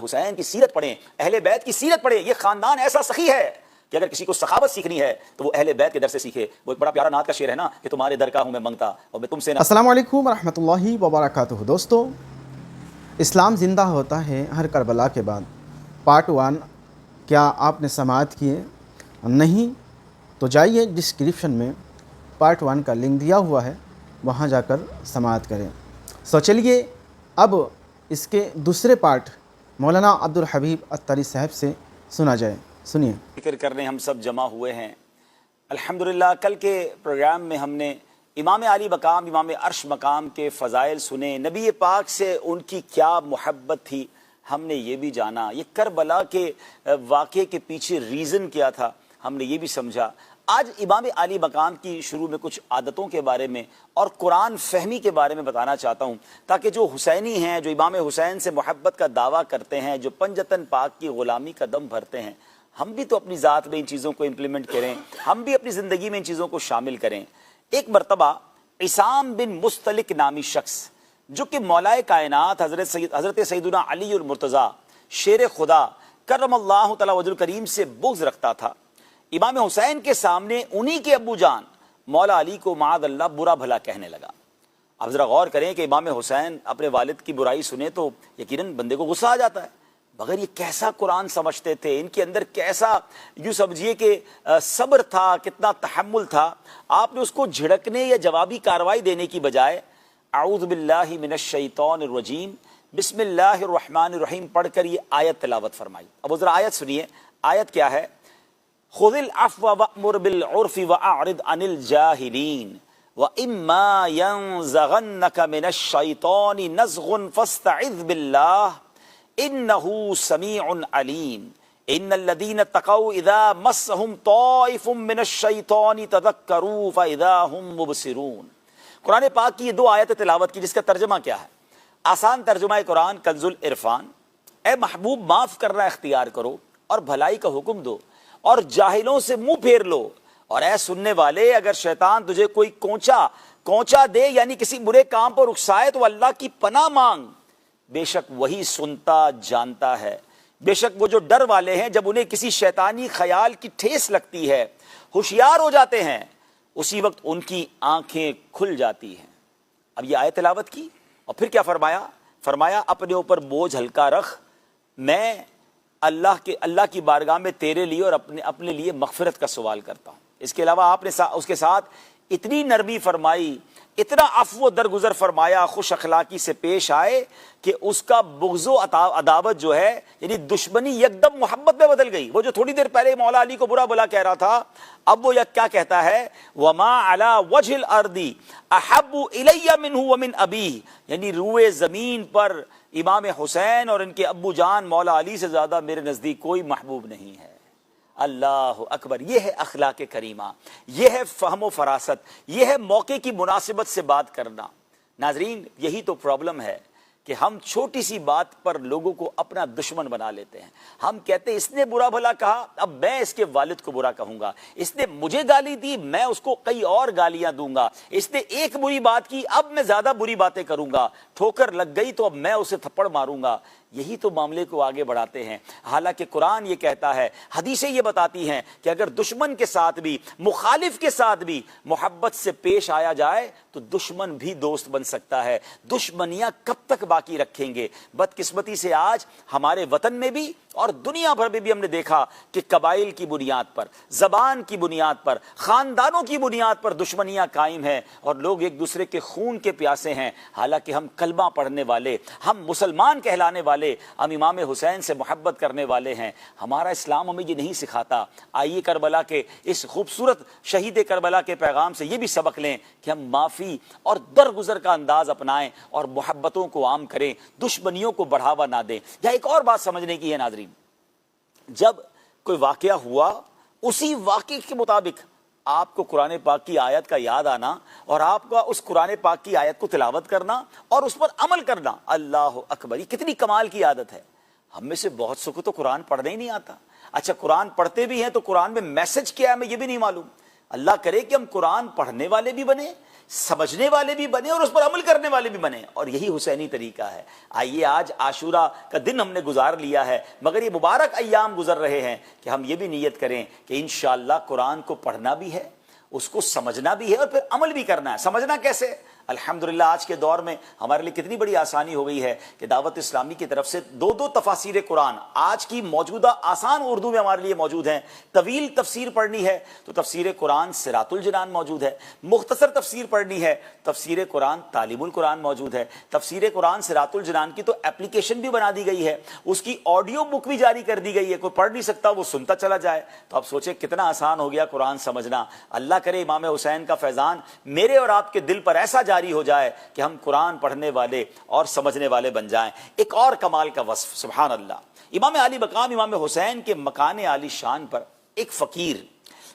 حسین کی سیرت پڑھیں، اہل بیت کی سیرت پڑھیں. یہ خاندان ایسا سخی ہے کہ اگر کسی کو سخاوت سیکھنی ہے تو وہ اہل بیت کے در سے سیکھے. وہ ایک بڑا پیارا نعت کا شعر ہے نا کہ تمہارے در کا ہوں میں منگتا اور میں تم سے نہ. السلام علیکم ورحمۃ اللہ وبرکاتہ. دوستو، اسلام زندہ ہوتا ہے ہر کربلا کے بعد. پارٹ 1 کیا آپ نے سماعت کیے؟ نہیں تو جائیے ڈسکرپشن میں پارٹ 1 کا لنک دیا ہوا ہے، وہاں جا کر سماعت کریں. چلیے اب اس کے دوسرے پارٹ مولانا عبدالحبیب اتاری صاحب سے سنا جائے. سنیے. ذکر کرنے ہم سب جمع ہوئے ہیں. الحمدللہ کل کے پروگرام میں ہم نے امام علی مقام، امام عرش مقام کے فضائل سنے. نبی پاک سے ان کی کیا محبت تھی ہم نے یہ بھی جانا. یہ کربلا کے واقعے کے پیچھے ریزن کیا تھا ہم نے یہ بھی سمجھا. آج امام علی مقام کی شروع میں کچھ عادتوں کے بارے میں اور قرآن فہمی کے بارے میں بتانا چاہتا ہوں، تاکہ جو حسینی ہیں، جو امام حسین سے محبت کا دعویٰ کرتے ہیں، جو پنجتن پاک کی غلامی کا دم بھرتے ہیں، ہم بھی تو اپنی ذات میں ان چیزوں کو امپلیمنٹ کریں، ہم بھی اپنی زندگی میں ان چیزوں کو شامل کریں. ایک مرتبہ عصام بن مستلق نامی شخص، جو کہ مولائے کائنات حضرت سیدنا علی المرتضیٰ شیر خدا کرم اللہ تعالی وجہ الکریم سے بغض رکھتا تھا، امام حسین کے سامنے انہی کے ابو جان مولا علی کو معاذ اللہ برا بھلا کہنے لگا. اب ذرا غور کریں کہ امام حسین اپنے والد کی برائی سنے تو یقیناً بندے کو غصہ آ جاتا ہے، مگر یہ کیسا قرآن سمجھتے تھے، ان کے اندر کیسا یوں سمجھیے کہ صبر تھا، کتنا تحمل تھا. آپ نے اس کو جھڑکنے یا جوابی کارروائی دینے کی بجائے اعوذ باللہ من الشیطان الرجیم بسم اللہ الرحمن الرحیم پڑھ کر یہ آیت تلاوت فرمائی. اب ذرا آیت سنیے. آیت کیا ہے؟ خذ العفو وأمر بالعرف وأعرض عن الجاهلين وإما ينزغنك من الشيطان نزغ فاستعذ بالله إنه سميع عليم إن الذين اتقوا إذا مسهم طائف من الشيطان تذكروا فإذا هم مبصرون. قرآن پاک کی یہ دو آیت تلاوت کی، جس کا ترجمہ کیا ہے؟ آسان ترجمہ قرآن کنز العرفان، اے محبوب معاف کرنا اختیار کرو اور بھلائی کا حکم دو اور جاہلوں سے منہ پھیر لو. اور اے سننے والے، اگر شیطان تجھے کوئی کونچا دے یعنی کسی برے کام پر اکسائے تو اللہ کی پناہ مانگ، بے شک وہی سنتا جانتا ہے. بے شک وہ جو ڈر والے ہیں جب انہیں کسی شیطانی خیال کی ٹھیس لگتی ہے ہوشیار ہو جاتے ہیں، اسی وقت ان کی آنکھیں کھل جاتی ہیں. اب یہ آیت تلاوت کی اور پھر کیا فرمایا اپنے اوپر بوجھ ہلکا رکھ، میں اللہ کی بارگاہ میں تیرے لیے اور اپنے لیے مغفرت کا سوال کرتا ہوں. اس کے علاوہ آپ نے اس کے ساتھ اتنی نرمی فرمائی، اتنا عفو و درگزر فرمایا، خوش اخلاقی سے پیش آئے کہ اس کا بغض و عداوت جو ہے یعنی دشمنی یکدم محبت میں بدل گئی. وہ جو تھوڑی دیر پہلے مولا علی کو برا بھلا کہہ رہا تھا، اب وہ کیا کہتا ہے؟ وما علی وجہ الارض احب الی منہ ومن ابیہ، یعنی روئے زمین پر امام حسین اور ان کے ابو جان مولا علی سے زیادہ میرے نزدیک کوئی محبوب نہیں ہے. اللہ اکبر. یہ ہے اخلاق کریمہ، یہ ہے فہم و فراست، یہ ہے موقع کی مناسبت سے بات کرنا. ناظرین، یہی تو پرابلم ہے کہ ہم چھوٹی سی بات پر لوگوں کو اپنا دشمن بنا لیتے ہیں. ہم کہتے ہیں اس نے برا بھلا کہا، اب میں اس کے والد کو برا کہوں گا. اس نے مجھے گالی دی، میں اس کو کئی اور گالیاں دوں گا. اس نے ایک بری بات کی، اب میں زیادہ بری باتیں کروں گا. ٹھوکر لگ گئی تو اب میں اسے تھپڑ ماروں گا. یہی تو معاملے کو آگے بڑھاتے ہیں. حالانکہ قرآن یہ کہتا ہے، حدیثیں یہ بتاتی ہیں کہ اگر دشمن کے ساتھ بھی، مخالف کے ساتھ بھی محبت سے پیش آیا جائے تو دشمن بھی دوست بن سکتا ہے. دشمنیاں کب تک باقی رکھیں گے؟ بدقسمتی سے آج ہمارے وطن میں بھی اور دنیا بھر میں بھی ہم نے دیکھا کہ قبائل کی بنیاد پر، زبان کی بنیاد پر، خاندانوں کی بنیاد پر دشمنیاں قائم ہیں اور لوگ ایک دوسرے کے خون کے پیاسے ہیں. حالانکہ ہم کلمہ پڑھنے والے، ہم مسلمان کہلانے والے، ہم امام حسین سے محبت کرنے والے ہیں. ہمارا اسلام ہمیں یہ نہیں سکھاتا. آئیے کربلا کے اس خوبصورت شہید کربلا کے پیغام سے یہ بھی سبق لیں کہ ہم معافی اور درگزر کا انداز اپنائیں اور محبتوں کو عام کریں، دشمنیوں کو بڑھاوا نہ دیں. یا ایک اور بات سمجھنے کی ہے ناظرین، جب کوئی واقعہ ہوا اسی واقعے کے مطابق آپ کو قرآن پاک کی آیت کا یاد آنا اور آپ کا اس قرآن پاک کی آیت کو تلاوت کرنا اور اس پر عمل کرنا. اللہ اکبر. یہ کتنی کمال کی عادت ہے. ہم میں سے بہت سے کو تو قرآن پڑھنے ہی نہیں آتا. اچھا قرآن پڑھتے بھی ہیں تو قرآن میں میسج کیا ہے ہمیں یہ بھی نہیں معلوم. اللہ کرے کہ ہم قرآن پڑھنے والے بھی بنیں سمجھنے والے بھی بنے اور اس پر عمل کرنے والے بھی بنے، اور یہی حسینی طریقہ ہے۔ آئیے آج عاشورہ کا دن ہم نے گزار لیا ہے، مگر یہ مبارک ایام گزر رہے ہیں کہ ہم یہ بھی نیت کریں کہ انشاءاللہ قرآن کو پڑھنا بھی ہے، اس کو سمجھنا بھی ہے اور پھر عمل بھی کرنا ہے۔ سمجھنا کیسے؟ الحمدللہ آج کے دور میں ہمارے لیے کتنی بڑی آسانی ہو گئی ہے کہ دعوت اسلامی کی طرف سے دو تفاسیر قرآن آج کی موجودہ آسان اردو میں ہمارے لیے موجود ہیں۔ طویل تفسیر پڑھنی ہے تو تفسیر قرآن صراط الجنان موجود ہے، مختصر تفسیر پڑھنی ہے تفسیر قرآن تعلیم القرآن موجود ہے۔ تفسیر قرآن صراط الجنان کی تو اپلیکیشن بھی بنا دی گئی ہے، اس کی آڈیو بک بھی جاری کر دی گئی ہے، کوئی پڑھ نہیں سکتا وہ سنتا چلا جائے۔ تو اب سوچیں کتنا آسان ہو گیا قرآن سمجھنا۔ اللہ کرے امام حسین کا فیضان میرے اور آپ کے دل پر ایسا جاری ہو جائے کہ ہم قرآن پڑھنے والے اور سمجھنے والے بن جائیں۔ ایک اور کمال کا وصف، سبحان اللہ، امام علی مقام امام حسین کے مکان عالی شان پر ایک فقیر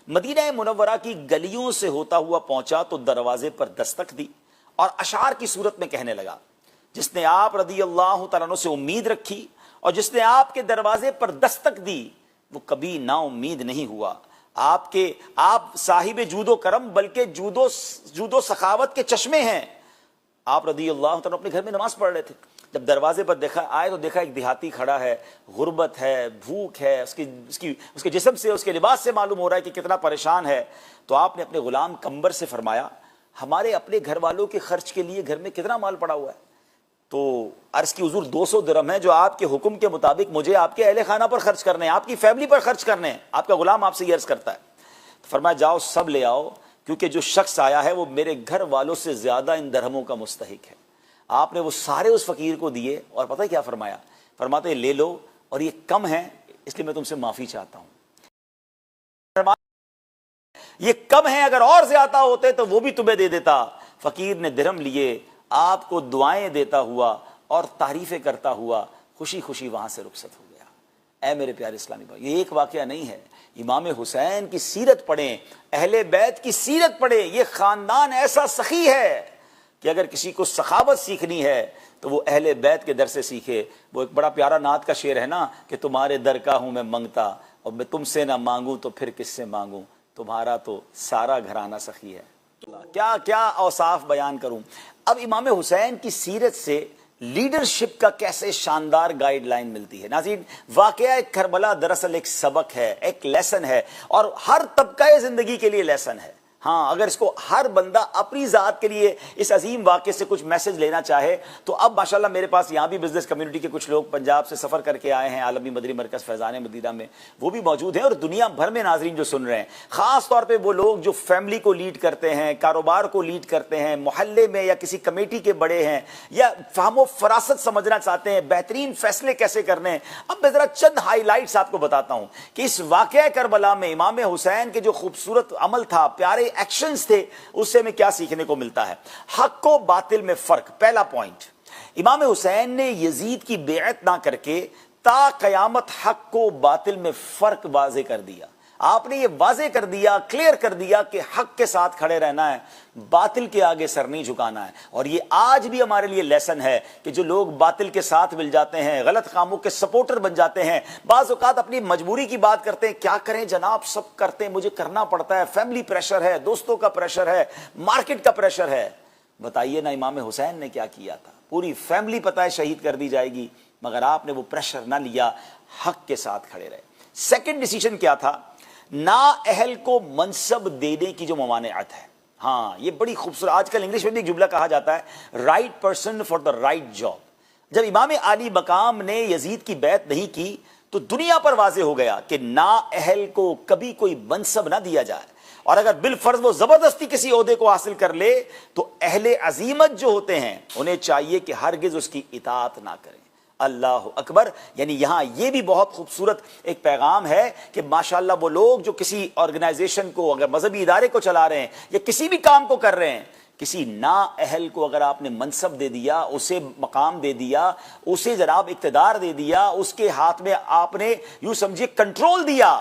مدینہ منورہ کی گلیوں سے ہوتا ہوا پہنچا تو دروازے پر دستک دی اور اشعار کی صورت میں کہنے لگا، جس نے آپ رضی اللہ تعالیٰ عنہ سے امید رکھی اور جس نے آپ کے دروازے پر دستک دی وہ کبھی نا امید نہیں ہوا۔ آپ صاحب جود و کرم بلکہ جود و سخاوت کے چشمے ہیں۔ آپ رضی اللہ تعالیٰ اپنے گھر میں نماز پڑھ رہے تھے، جب دروازے پر آئے تو دیکھا ایک دیہاتی کھڑا ہے، غربت ہے، بھوک ہے، اس کے جسم سے اس کے لباس سے معلوم ہو رہا ہے کہ کتنا پریشان ہے۔ تو آپ نے اپنے غلام قمبر سے فرمایا، ہمارے اپنے گھر والوں کے خرچ کے لیے گھر میں کتنا مال پڑا ہوا ہے؟ تو عرض کی حضور 200 درہم ہے جو آپ کے حکم کے مطابق مجھے آپ کے اہل خانہ پر خرچ کرنے ہیں، آپ کی فیملی پر خرچ کرنے ہیں۔ آپ کا غلام آپ سے یہ عرض کرتا ہے، فرمایا جاؤ سب لے آؤ، کیونکہ جو شخص آیا ہے وہ میرے گھر والوں سے زیادہ ان درہموں کا مستحق ہے۔ آپ نے وہ سارے اس فقیر کو دیے اور پتہ کیا فرمایا؟ فرماتے لے لو اور یہ کم ہے اس لیے میں تم سے معافی چاہتا ہوں، یہ کم ہے، اگر اور زیادہ ہوتے تو وہ بھی تمہیں دے دیتا۔ فقیر نے درہم لیے، آپ کو دعائیں دیتا ہوا اور تعریفیں کرتا ہوا خوشی خوشی وہاں سے رخصت ہو گیا۔ اے میرے پیارے اسلامی بھائی، یہ ایک واقعہ نہیں ہے، امام حسین کی سیرت پڑھیں، اہل بیت کی سیرت پڑھیں۔ یہ خاندان ایسا سخی ہے کہ اگر کسی کو سخاوت سیکھنی ہے تو وہ اہل بیت کے در سے سیکھے۔ وہ ایک بڑا پیارا نعت کا شعر ہے نا کہ تمہارے در کا ہوں میں منگتا اور میں تم سے نہ مانگوں تو پھر کس سے مانگوں، تمہارا تو سارا گھرانہ سخی ہے۔ کیا کیا اوصاف بیان کروں۔ اب امام حسین کی سیرت سے لیڈرشپ کا کیسے شاندار گائیڈ لائن ملتی ہے۔ ناظرین، واقعہ کربلا دراصل ایک سبق ہے، ایک لیسن ہے، اور ہر طبقہ زندگی کے لیے لیسن ہے۔ ہاں، اگر اس کو ہر بندہ اپنی ذات کے لیے اس عظیم واقعے سے کچھ میسج لینا چاہے تو اب ماشاءاللہ میرے پاس یہاں بھی بزنس کمیونٹی کے کچھ لوگ پنجاب سے سفر کر کے آئے ہیں عالمی مدنی مرکز فیضان مدینہ میں، وہ بھی موجود ہیں، اور دنیا بھر میں ناظرین جو سن رہے ہیں، خاص طور پہ وہ لوگ جو فیملی کو لیڈ کرتے ہیں، کاروبار کو لیڈ کرتے ہیں، محلے میں یا کسی کمیٹی کے بڑے ہیں، یا فہم و فراست سمجھنا چاہتے ہیں بہترین فیصلے کیسے کرنے ہیں۔ اب میں ذرا چند ہائی لائٹس آپ کو بتاتا ہوں کہ اس واقعہ کربلا میں امام حسین کے جو خوبصورت عمل تھا، پیارے ایکشنز تھے، اس سے ہمیں کیا سیکھنے کو ملتا ہے۔ حق و باطل میں فرق، پہلا پوائنٹ، امام حسین نے یزید کی بیعت نہ کر کے تا قیامت حق و باطل میں فرق واضح کر دیا۔ آپ نے یہ واضح کر دیا، کلیئر کر دیا کہ حق کے ساتھ کھڑے رہنا ہے، باطل کے آگے سر نہیں جھکانا ہے۔ اور یہ آج بھی ہمارے لیے لیسن ہے کہ جو لوگ باطل کے ساتھ مل جاتے ہیں، غلط کاموں کے سپورٹر بن جاتے ہیں، بعض اوقات اپنی مجبوری کی بات کرتے ہیں، کیا کریں جناب، سب کرتے ہیں، مجھے کرنا پڑتا ہے، فیملی پریشر ہے، دوستوں کا پریشر ہے، مارکیٹ کا پریشر ہے۔ بتائیے نا امام حسین نے کیا کیا تھا؟ پوری فیملی پتہ ہے شہید کر دی جائے گی، مگر آپ نے وہ پریشر نہ لیا، حق کے ساتھ کھڑے رہے۔ سیکنڈ ڈیسیژن کیا تھا؟ نا اہل کو منصب دینے کی جو ممانعت ہے۔ ہاں، یہ بڑی خوبصورت، آج کل انگلش میں بھی ایک جملہ کہا جاتا ہے، right person for the right job. جب امام علی مقام نے یزید کی بیعت نہیں کی تو دنیا پر واضح ہو گیا کہ نا اہل کو کبھی کوئی منصب نہ دیا جائے، اور اگر بالفرض وہ زبردستی کسی عہدے کو حاصل کر لے تو اہل عزیمت جو ہوتے ہیں انہیں چاہیے کہ ہرگز اس کی اطاعت نہ کریں۔ اللہ اکبر۔ یعنی یہاں یہ بھی بہت خوبصورت ایک پیغام ہے کہ ماشاءاللہ وہ لوگ جو کسی آرگنائزیشن کو، اگر مذہبی ادارے کو چلا رہے ہیں یا کسی بھی کام کو کر رہے ہیں، کسی نا اہل کو اگر آپ نے منصب دے دیا، اسے مقام دے دیا، اسے جناب اقتدار دے دیا، اس کے ہاتھ میں آپ نے یوں سمجھیے کنٹرول دیا،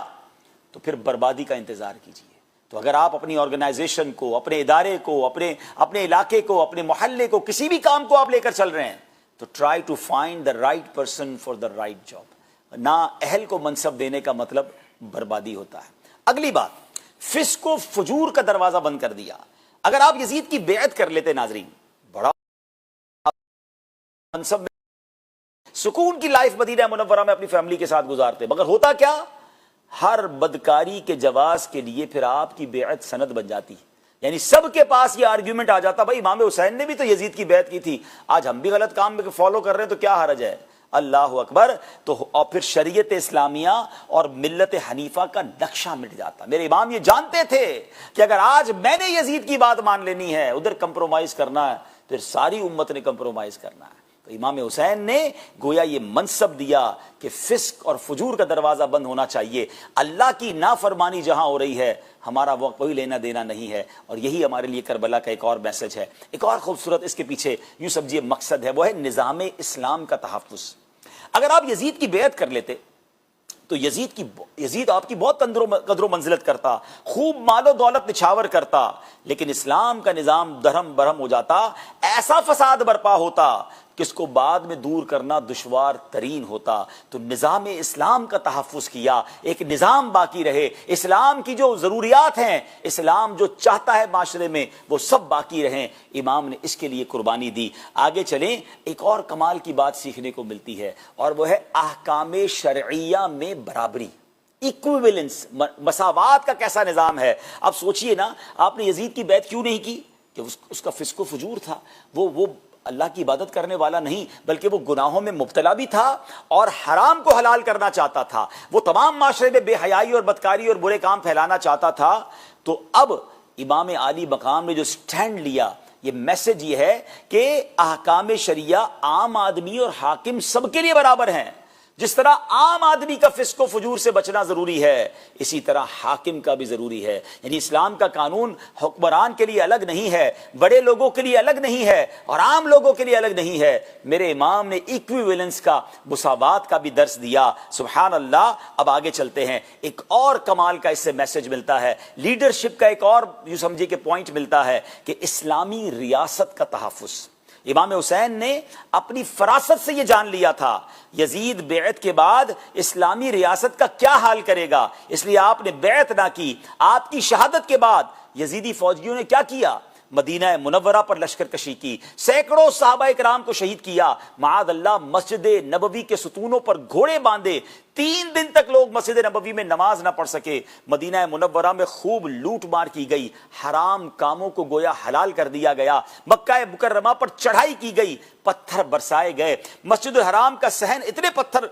تو پھر بربادی کا انتظار کیجیے۔ تو اگر آپ اپنی آرگنائزیشن کو، اپنے ادارے کو، اپنے علاقے کو، اپنے محلے کو، کسی بھی کام کو آپ لے کر چل رہے ہیں تو try to find the right person for the right job. نا اہل کو منصب دینے کا مطلب بربادی ہوتا ہے۔ اگلی بات، فسق و فجور کا دروازہ بند کر دیا۔ اگر آپ یزید کی بیعت کر لیتے ناظرین، بڑا منصب میں سکون کی لائف مدینہ منورہ میں اپنی فیملی کے ساتھ گزارتے، مگر ہوتا کیا، ہر بدکاری کے جواز کے لیے پھر آپ کی بیعت سند بن جاتی، یعنی سب کے پاس یہ آرگیومنٹ آ جاتا، بھائی امام حسین نے بھی تو یزید کی بیعت کی تھی، آج ہم بھی غلط کام میں فالو کر رہے ہیں تو کیا حرج ہے، اللہ اکبر۔ تو اور پھر شریعت اسلامیہ اور ملت حنیفہ کا نقشہ مٹ جاتا۔ میرے امام یہ جانتے تھے کہ اگر آج میں نے یزید کی بات مان لینی ہے، ادھر کمپرومائز کرنا ہے، پھر ساری امت نے کمپرومائز کرنا ہے۔ تو امام حسین نے گویا یہ منصب دیا کہ فسق اور فجور کا دروازہ بند ہونا چاہیے، اللہ کی نافرمانی جہاں ہو رہی ہے ہمارا وہ کوئی لینا دینا نہیں ہے، اور یہی ہمارے لیے کربلا کا ایک اور میسج ہے، ایک اور خوبصورت اس کے پیچھے یوں سمجھیے مقصد ہے، وہ ہے نظام اسلام کا تحفظ۔ اگر آپ یزید کی بیعت کر لیتے تو یزید آپ کی بہت قدر و منزلت کرتا، خوب مال و دولت نچھاور کرتا، لیکن اسلام کا نظام درہم برہم ہو جاتا، ایسا فساد برپا ہوتا کہ اس کو بعد میں دور کرنا دشوار ترین ہوتا۔ تو نظام اسلام کا تحفظ کیا، ایک نظام باقی رہے، اسلام کی جو ضروریات ہیں، اسلام جو چاہتا ہے معاشرے میں وہ سب باقی رہیں، امام نے اس کے لیے قربانی دی۔ آگے چلیں، ایک اور کمال کی بات سیکھنے کو ملتی ہے، اور وہ ہے احکام شرعیہ میں برابری، ایکویولنس، مساوات کا کیسا نظام ہے۔ اب سوچئے نا، آپ نے یزید کی بیعت کیوں نہیں کی؟ کہ اس کا فسق و فجور تھا، وہ اللہ کی عبادت کرنے والا نہیں، بلکہ وہ گناہوں میں مبتلا بھی تھا اور حرام کو حلال کرنا چاہتا تھا، وہ تمام معاشرے میں بے حیائی اور بدکاری اور برے کام پھیلانا چاہتا تھا۔ تو اب امام عالی مقام نے جو سٹینڈ لیا، یہ میسج یہ ہے کہ احکام شریعہ عام آدمی اور حاکم سب کے لیے برابر ہیں۔ جس طرح عام آدمی کا فسق و فجور سے بچنا ضروری ہے، اسی طرح حاکم کا بھی ضروری ہے، یعنی اسلام کا قانون حکمران کے لیے الگ نہیں ہے، بڑے لوگوں کے لیے الگ نہیں ہے، اور عام لوگوں کے لیے الگ نہیں ہے۔ میرے امام نے ایکویولنس کا، مساوات کا بھی درس دیا، سبحان اللہ۔ اب آگے چلتے ہیں، ایک اور کمال کا اس سے میسج ملتا ہے، لیڈرشپ کا ایک اور یوں سمجھے کہ پوائنٹ ملتا ہے کہ اسلامی ریاست کا تحفظ۔ امام حسین نے اپنی فراست سے یہ جان لیا تھا یزید بیعت کے بعد اسلامی ریاست کا کیا حال کرے گا، اس لیے آپ نے بیعت نہ کی۔ آپ کی شہادت کے بعد یزیدی فوجیوں نے کیا کیا؟ مدینہ منورہ پر لشکر کشی کی، سینکڑوں صحابہ کرام کو شہید کیا، معاذ اللہ مسجد نبوی کے ستونوں پر گھوڑے باندھے، 3 دن تک لوگ مسجد نبوی میں نماز نہ پڑھ سکے، مدینہ منورہ میں خوب لوٹ مار کی گئی، حرام کاموں کو گویا حلال کر دیا گیا، مکہ مکرمہ پر چڑھائی کی گئی، پتھر برسائے گئے، مسجد الحرام کا صحن، اتنے پتھر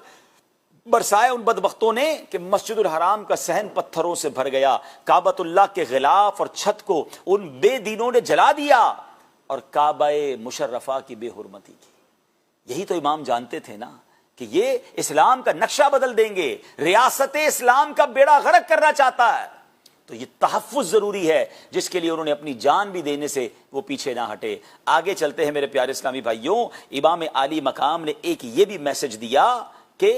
برسائے ان بدبختوں نے کہ مسجد الحرام کا صحن پتھروں سے بھر گیا، کعبۃ اللہ کے غلاف اور چھت کو ان بے دینوں نے جلا دیا اور کعبہ مشرفہ کی بے حرمتی کی۔ یہی تو امام جانتے تھے نا کہ یہ اسلام کا نقشہ بدل دیں گے، ریاست اسلام کا بیڑا غرق کرنا چاہتا ہے۔ تو یہ تحفظ ضروری ہے جس کے لیے انہوں نے اپنی جان بھی دینے سے وہ پیچھے نہ ہٹے۔ آگے چلتے ہیں میرے پیارے اسلامی بھائیوں، امام عالی مقام نے ایک یہ بھی میسج دیا کہ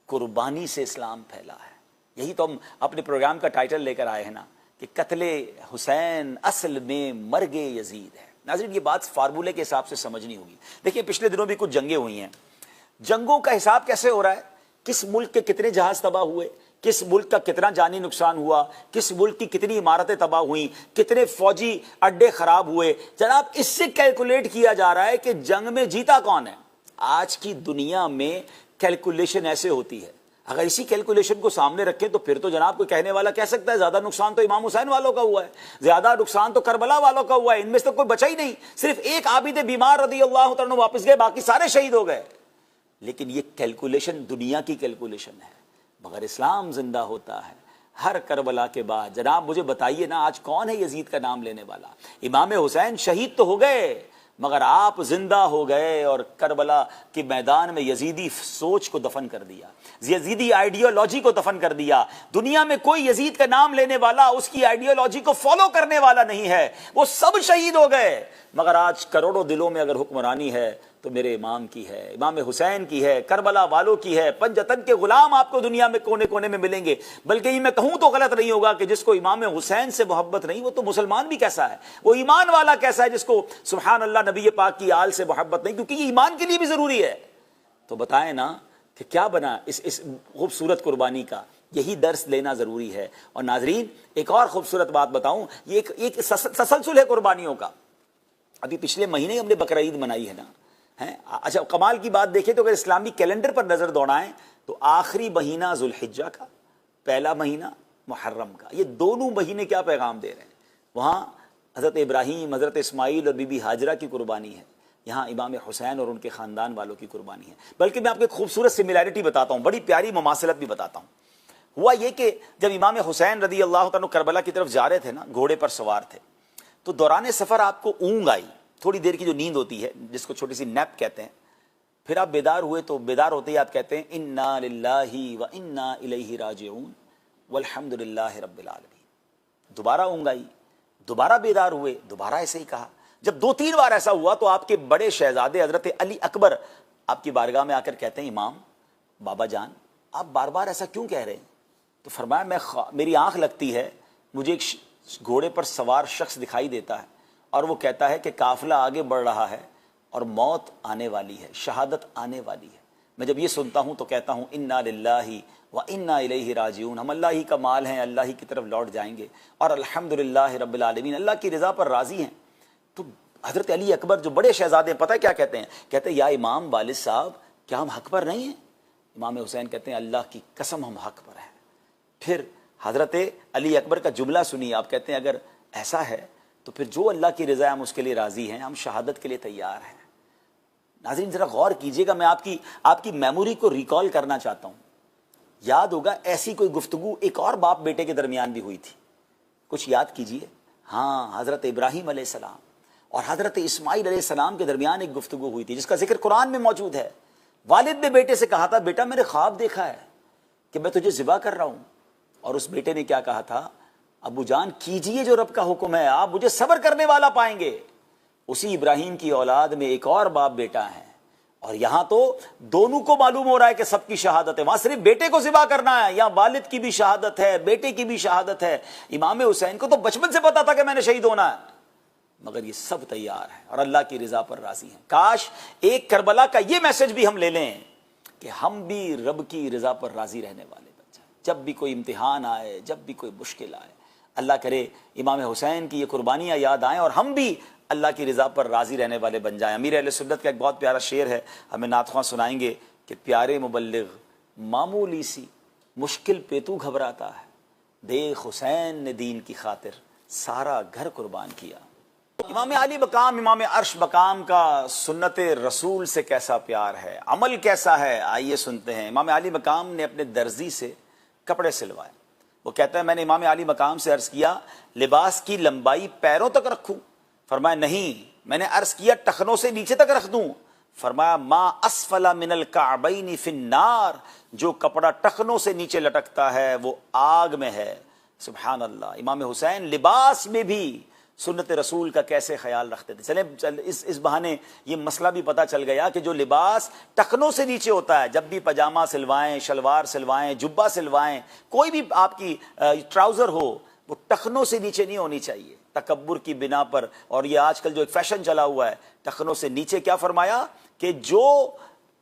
قربانی سے اسلام پھیلا ہے۔ یہی تو ہم اپنے پروگرام کا ٹائٹل لے کر آئے ہیں نا کہ قتل حسین اصل میں مرگ یزید ہے۔ ناظرین یہ بات فارمولے کے حساب سے سمجھنی ہوگی۔ دیکھیں پچھلے دنوں بھی کچھ جنگیں ہوئی ہیں، جنگوں کا حساب کیسے ہو رہا ہے، کس ملک کے کتنے جہاز تباہ ہوئے، کس ملک کا کتنا جانی نقصان ہوا، کس ملک کی کتنی عمارتیں تباہ ہوئیں، کتنے فوجی اڈے خراب ہوئے، جناب اس سے کیلکولیٹ کیا جا رہا ہے کہ جنگ میں جیتا کون ہے۔ آج کی دنیا میں کیلکولیشن ایسے ہوتی ہے، اگر اسی کیلکولیشن کو سامنے رکھیں تو پھر تو جناب کوئی کہنے والا کہہ سکتا ہے زیادہ نقصان تو امام حسین والوں کا ہوا ہے، زیادہ نقصان تو کربلا والوں کا ہوا ہے، ان میں سے تو کوئی بچا ہی نہیں، صرف ایک عابد بیمار رضی اللہ تعالیٰ عنہ واپس گئے، باقی سارے شہید ہو گئے۔ لیکن یہ کیلکولیشن دنیا کی کیلکولیشن ہے، مگر اسلام زندہ ہوتا ہے ہر کربلا کے بعد۔ جناب مجھے بتائیے نا آج کون ہے یزید کا نام لینے والا؟ امام حسین شہید تو ہو گئے مگر آپ زندہ ہو گئے اور کربلا کے میدان میں یزیدی سوچ کو دفن کر دیا، یزیدی آئیڈیالوجی کو دفن کر دیا۔ دنیا میں کوئی یزید کا نام لینے والا اس کی آئیڈیالوجی کو فالو کرنے والا نہیں ہے، وہ سب شہید ہو گئے۔ مگر آج کروڑوں دلوں میں اگر حکمرانی ہے تو میرے امام کی ہے، امام حسین کی ہے، کربلا والوں کی ہے۔ پنجتن کے غلام آپ کو دنیا میں کونے کونے میں ملیں گے، بلکہ یہ میں کہوں تو غلط نہیں ہوگا کہ جس کو امام حسین سے محبت نہیں وہ تو مسلمان بھی کیسا ہے، وہ ایمان والا کیسا ہے جس کو سبحان اللہ نبی پاک کی آل سے محبت نہیں، کیونکہ یہ ایمان کے لیے بھی ضروری ہے۔ تو بتائیں نا کہ کیا بنا اس خوبصورت قربانی کا، یہی درس لینا ضروری ہے۔ اور ناظرین ایک اور خوبصورت بات بتاؤں، یہ ایک تسلسل ہے قربانیوں کا۔ ابھی پچھلے مہینے ہم نے بقرعید منائی ہے نا، اچھا کمال کی بات دیکھیں تو اگر اسلامی کیلنڈر پر نظر دوڑائیں تو آخری مہینہ ذوالحجہ کا، پہلا مہینہ محرم کا، یہ دونوں مہینے کیا پیغام دے رہے ہیں؟ وہاں حضرت ابراہیم، حضرت اسماعیل اور بی بی ہاجرہ کی قربانی ہے، یہاں امام حسین اور ان کے خاندان والوں کی قربانی ہے۔ بلکہ میں آپ کو ایک خوبصورت سملیرٹی بتاتا ہوں، بڑی پیاری مماثلت بھی بتاتا ہوں۔ ہوا یہ کہ جب امام حسین رضی اللہ تعالیٰ کربلا کی طرف جا رہے تھے نا، گھوڑے پر سوار تھے، تو دوران سفر آپ کو اونگ آئی، تھوڑی دیر کی جو نیند ہوتی ہے جس کو چھوٹی سی نیپ کہتے ہیں، پھر آپ بیدار ہوئے تو بیدار ہوتے ہی آپ کہتے ہیں انا للہ و انا الیہ راجعون والحمد للہ رب العالمین۔ دوبارہ اونگ آئی، دوبارہ بیدار ہوئے، دوبارہ ایسے ہی کہا۔ جب 2-3 بار ایسا ہوا تو آپ کے بڑے شہزادے حضرت علی اکبر آپ کی بارگاہ میں آ کر کہتے ہیں امام بابا جان آپ بار بار ایسا کیوں کہہ رہے ہیں؟ تو فرمایا میری آنکھ لگتی ہے، مجھے ایک گھوڑے پر سوار شخص دکھائی دیتا ہے اور وہ کہتا ہے کہ قافلہ آگے بڑھ رہا ہے اور موت آنے والی ہے، شہادت آنے والی ہے۔ میں جب یہ سنتا ہوں تو کہتا ہوں انا للہ و انا الیہ راجعون، ہم اللہ ہی کا مال ہیں، اللہ ہی کی طرف لوٹ جائیں گے، اور الحمدللہ رب العالمین، اللہ کی رضا پر راضی ہیں۔ تو حضرت علی اکبر جو بڑے شہزادے ہیں پتہ ہے کیا کہتے ہیں؟ کہتے ہیں یا امام والد صاحب کیا ہم حق پر نہیں ہیں؟ امام حسین کہتے ہیں اللہ کی قسم ہم حق پر ہیں۔ پھر حضرت علی اکبر کا جملہ سنیے، آپ کہتے ہیں اگر ایسا ہے تو پھر جو اللہ کی رضا ہے ہم اس کے لیے راضی ہیں، ہم شہادت کے لیے تیار ہیں۔ ناظرین ذرا غور کیجئے گا، میں آپ کی میموری کو ریکال کرنا چاہتا ہوں۔ یاد ہوگا ایسی کوئی گفتگو ایک اور باپ بیٹے کے درمیان بھی ہوئی تھی، کچھ یاد کیجئے۔ ہاں، حضرت ابراہیم علیہ السلام اور حضرت اسماعیل علیہ السلام کے درمیان ایک گفتگو ہوئی تھی جس کا ذکر قرآن میں موجود ہے۔ والد نے بیٹے سے کہا تھا بیٹا میں نے خواب دیکھا ہے کہ میں تجھے ذبح کر رہا ہوں، اور اس بیٹے نے کیا کہا تھا؟ ابو جان کیجئے جو رب کا حکم ہے، آپ مجھے صبر کرنے والا پائیں گے۔ اسی ابراہیم کی اولاد میں ایک اور باپ بیٹا ہے، اور یہاں تو دونوں کو معلوم ہو رہا ہے کہ سب کی شہادت ہے، وہاں صرف بیٹے کو ذبح کرنا ہے، یہاں والد کی بھی شہادت ہے، بیٹے کی بھی شہادت ہے۔ امام حسین کو تو بچپن سے پتا تھا کہ میں نے شہید ہونا ہے، مگر یہ سب تیار ہیں اور اللہ کی رضا پر راضی ہیں۔ کاش ایک کربلا کا یہ میسج بھی ہم لے لیں کہ ہم بھی رب کی رضا پر راضی رہنے والے بن جائیں۔ جب بھی کوئی امتحان آئے، جب بھی کوئی مشکل آئے، اللہ کرے امام حسین کی یہ قربانیاں یاد آئیں اور ہم بھی اللہ کی رضا پر راضی رہنے والے بن جائیں۔ امیر اہل سنت کا ایک بہت پیارا شعر ہے، ہمیں نعت خواں سنائیں گے کہ پیارے مبلغ معمولی سی مشکل پہ تو گھبراتا ہے، دیکھ حسین نے دین کی خاطر سارا گھر قربان کیا۔ امام علی مقام، امام عرش مقام کا سنت رسول سے کیسا پیار ہے، عمل کیسا ہے، آئیے سنتے ہیں۔ امام علی مقام نے اپنے درزی سے کپڑے سلوائے۔ وہ کہتا ہے میں نے امام علی مقام سے عرض کیا لباس کی لمبائی پیروں تک رکھوں؟ فرمایا نہیں، میں نے عرض کیا ٹخنوں سے نیچے تک رکھ دوں؟ فرمایا ما اسفل من الکعبین فی النار، جو کپڑا ٹخنوں سے نیچے لٹکتا ہے وہ آگ میں ہے۔ سبحان اللہ، امام حسین لباس میں بھی سنت رسول کا کیسے خیال رکھتے تھے۔ چلیں اس بہانے یہ مسئلہ بھی پتہ چل گیا کہ جو لباس ٹخنوں سے نیچے ہوتا ہے، جب بھی پاجامہ سلوائیں، شلوار سلوائیں، جبہ سلوائیں، کوئی بھی آپ کی ٹراؤزر ہو، وہ ٹخنوں سے نیچے نہیں ہونی چاہیے تکبر کی بنا پر۔ اور یہ آج کل جو ایک فیشن چلا ہوا ہے ٹخنوں سے نیچے، کیا فرمایا کہ جو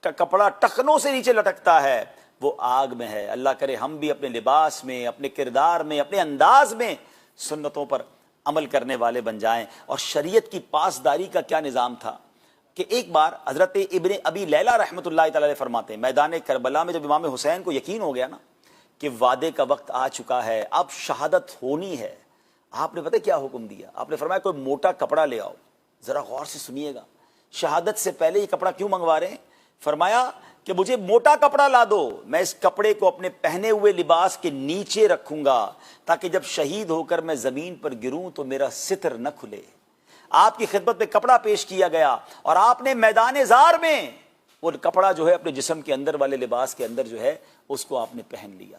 کپڑا ٹخنوں سے نیچے لٹکتا ہے وہ آگ میں ہے۔ اللہ کرے ہم بھی اپنے لباس میں، اپنے کردار میں، اپنے انداز میں سنتوں پر عمل کرنے والے بن جائیں۔ اور شریعت کی پاسداری کا کیا نظام تھا کہ ایک بار حضرت ابن ابی لیلہ رحمۃ اللہ تعالی علیہ فرماتے ہیں میدان کربلا میں جب امام حسین کو یقین ہو گیا نا کہ وعدے کا وقت آ چکا ہے، اب شہادت ہونی ہے، آپ نے پتہ کیا حکم دیا؟ آپ نے فرمایا کوئی موٹا کپڑا لے آؤ۔ ذرا غور سے سنیے گا، شہادت سے پہلے یہ کپڑا کیوں منگوا رہے ہیں؟ فرمایا کہ مجھے موٹا کپڑا لا دو، میں اس کپڑے کو اپنے پہنے ہوئے لباس کے نیچے رکھوں گا تاکہ جب شہید ہو کر میں زمین پر گروں تو میرا ستر نہ کھلے۔ آپ کی خدمت میں کپڑا پیش کیا گیا اور آپ نے میدان زار میں وہ کپڑا جو ہے اپنے جسم کے اندر والے لباس کے اندر جو ہے اس کو آپ نے پہن لیا۔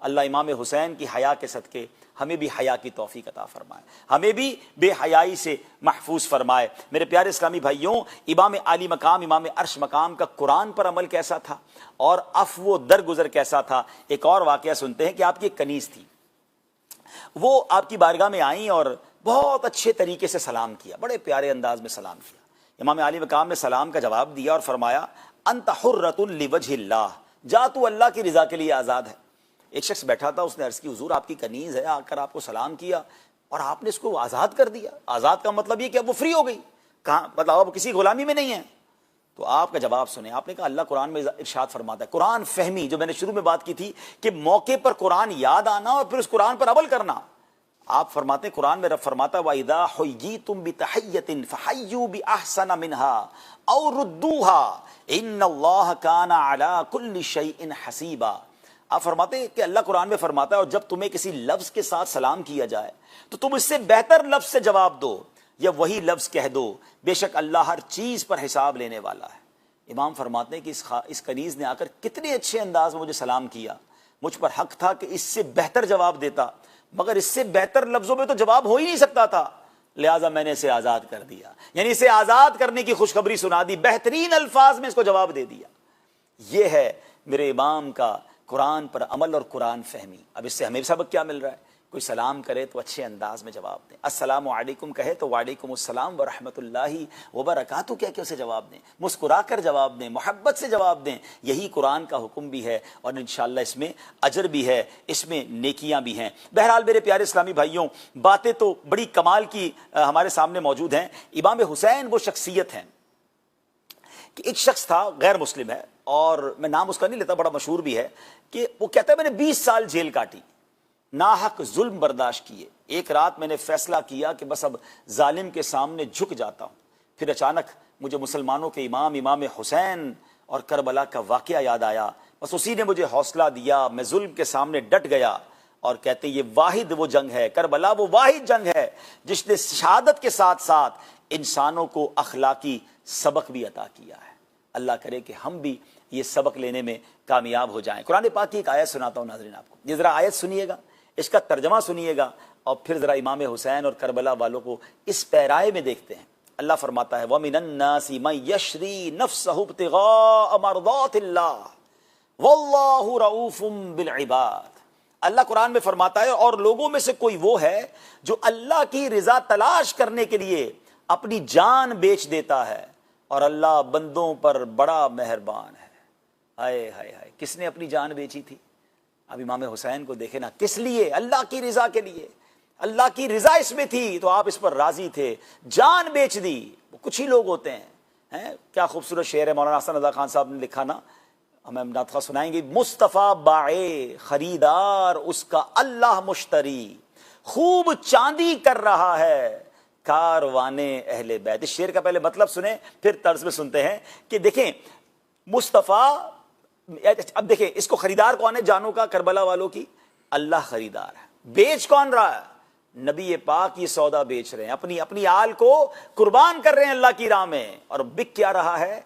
اللہ امام حسین کی حیا کے صدقے ہمیں بھی حیا کی توفیق عطا فرمائے، ہمیں بھی بے حیائی سے محفوظ فرمائے۔ میرے پیارے اسلامی بھائیوں، امام عالی مقام، امام عرش مقام کا قرآن پر عمل کیسا تھا اور عفو و درگزر کیسا تھا۔ ایک اور واقعہ سنتے ہیں کہ آپ کی ایک کنیز تھی، وہ آپ کی بارگاہ میں آئیں اور بہت اچھے طریقے سے سلام کیا، بڑے پیارے انداز میں سلام کیا۔ امام عالی مقام نے سلام کا جواب دیا اور فرمایا انت حرۃ لوجہ اللہ، جا تو اللہ کی رضا کے لیے آزاد ہے۔ ایک شخص بیٹھا تھا، اس نے عرض کی حضور آپ کی کنیز ہے، آ کر آپ کو سلام کیا اور آپ نے اس کو آزاد کر دیا۔ آزاد کا مطلب یہ کہ اب وہ فری ہو گئی، کہاں مطلب اب کسی غلامی میں نہیں ہے۔ تو آپ کا جواب سنیں، آپ نے کہا اللہ قرآن میں ارشاد فرماتا ہے، قرآن فہمی جو میں نے شروع میں بات کی تھی کہ موقع پر قرآن یاد آنا اور پھر اس قرآن پر عمل کرنا۔ آپ فرماتے ہیں قرآن میں رب فرماتا ہے وَإِذَا حُيِّيتُم بِتَحِيَّةٍ فَحَيُّوا بِأَحْسَنَ مِنْهَا أَوْ رُدُّوهَا إِنَّ اللَّهَ كَانَ عَلَى كُلِّ شَيْءٍ حَسِيبًا۔ آپ فرماتے ہیں کہ اللہ قرآن میں فرماتا ہے اور جب تمہیں کسی لفظ کے ساتھ سلام کیا جائے تو تم اس سے بہتر لفظ سے جواب دو یا وہی لفظ کہہ دو، بے شک اللہ ہر چیز پر حساب لینے والا ہے۔ امام فرماتے ہیں کہ اس کنیز نے آ کر کتنے اچھے انداز میں مجھے سلام کیا، مجھ پر حق تھا کہ اس سے بہتر جواب دیتا، مگر اس سے بہتر لفظوں میں تو جواب ہو ہی نہیں سکتا تھا، لہٰذا میں نے اسے آزاد کر دیا، یعنی اسے آزاد کرنے کی خوشخبری سنا دی، بہترین الفاظ میں اس کو جواب دے دیا۔ یہ ہے میرے امام کا قرآن پر عمل اور قرآن فہمی۔ اب اس سے ہمیں سبق کیا مل رہا ہے؟ کوئی سلام کرے تو اچھے انداز میں جواب دیں، السلام علیکم کہے تو وعلیکم السلام ورحمۃ اللہ وبرکاتہ کہہ کے اسے جواب دیں، مسکرا کر جواب دیں، محبت سے جواب دیں۔ یہی قرآن کا حکم بھی ہے اور انشاءاللہ اس میں اجر بھی ہے، اس میں نیکیاں بھی ہیں۔ بہرحال میرے پیارے اسلامی بھائیوں، باتیں تو بڑی کمال کی ہمارے سامنے موجود ہیں۔ امام حسین وہ شخصیت ہیں کہ ایک شخص تھا، غیر مسلم ہے اور میں نام اس کا نہیں لیتا، بڑا مشہور بھی ہے، کہ وہ کہتا ہے میں نے 20 سال جیل کاٹی، ناحق ظلم برداشت کیے، ایک رات میں نے فیصلہ کیا کہ بس اب ظالم کے سامنے جھک جاتا ہوں۔ پھر اچانک مجھے مسلمانوں کے امام حسین اور کربلا کا واقعہ یاد آیا، بس اسی نے مجھے حوصلہ دیا، میں ظلم کے سامنے ڈٹ گیا۔ اور کہتے یہ واحد وہ جنگ ہے، کربلا وہ واحد جنگ ہے جس نے شہادت کے ساتھ ساتھ انسانوں کو اخلاقی سبق بھی عطا کیا ہے۔ اللہ کرے کہ ہم بھی یہ سبق لینے میں کامیاب ہو جائیں۔ قرآن پاک کی ایک آیت سناتا ہوں ناظرین آپ کو، یہ ذرا آیت سنیے گا، اس کا ترجمہ سنیے گا اور پھر ذرا امام حسین اور کربلا والوں کو اس پیرائے میں دیکھتے ہیں۔ اللہ فرماتا ہے وَمِنَ النَّاسِ مَن يَشْرِي نَفْسَهُ ابْتِغَاءَ مَرْضَاتِ اللَّهِ وَاللَّهُ رَءُوفٌ بِالْعِبَادِ۔ اللہ قرآن میں فرماتا ہے اور لوگوں میں سے کوئی وہ ہے جو اللہ کی رضا تلاش کرنے کے لیے اپنی جان بیچ دیتا ہے اور اللہ بندوں پر بڑا مہربان ہے۔ ہائے ہائے ہائے، کس نے اپنی جان بیچی تھی؟ اب امام حسین کو دیکھیں نا، کس لیے؟ اللہ کی رضا کے لیے، اللہ کی رضا اس میں تھی تو آپ اس پر راضی تھے، جان بیچ دی۔ وہ کچھ ہی لوگ ہوتے ہیں، کیا خوبصورت شعر ہے، مولانا حسن رضا خان صاحب نے لکھا نا، ہمیں ناطقہ سنائیں گے، مصطفیٰ باعے خریدار اس کا اللہ مشتری، خوب چاندی کر رہا ہے کاروانے اہل بیت۔ اس شعر کا پہلے مطلب سنیں پھر طرز میں سنتے ہیں کہ دیکھیں مصطفیٰ، اب دیکھیں اس کو خریدار کون ہے جانوں کا؟ کربلا والوں کی اللہ خریدار ہے۔ بیچ کون رہا ہے؟ نبی پاک یہ سودا بیچ رہے ہیں، اپنی آل کو قربان کر رہے ہیں اللہ کی راہ میں، اور بک کیا رہا ہے؟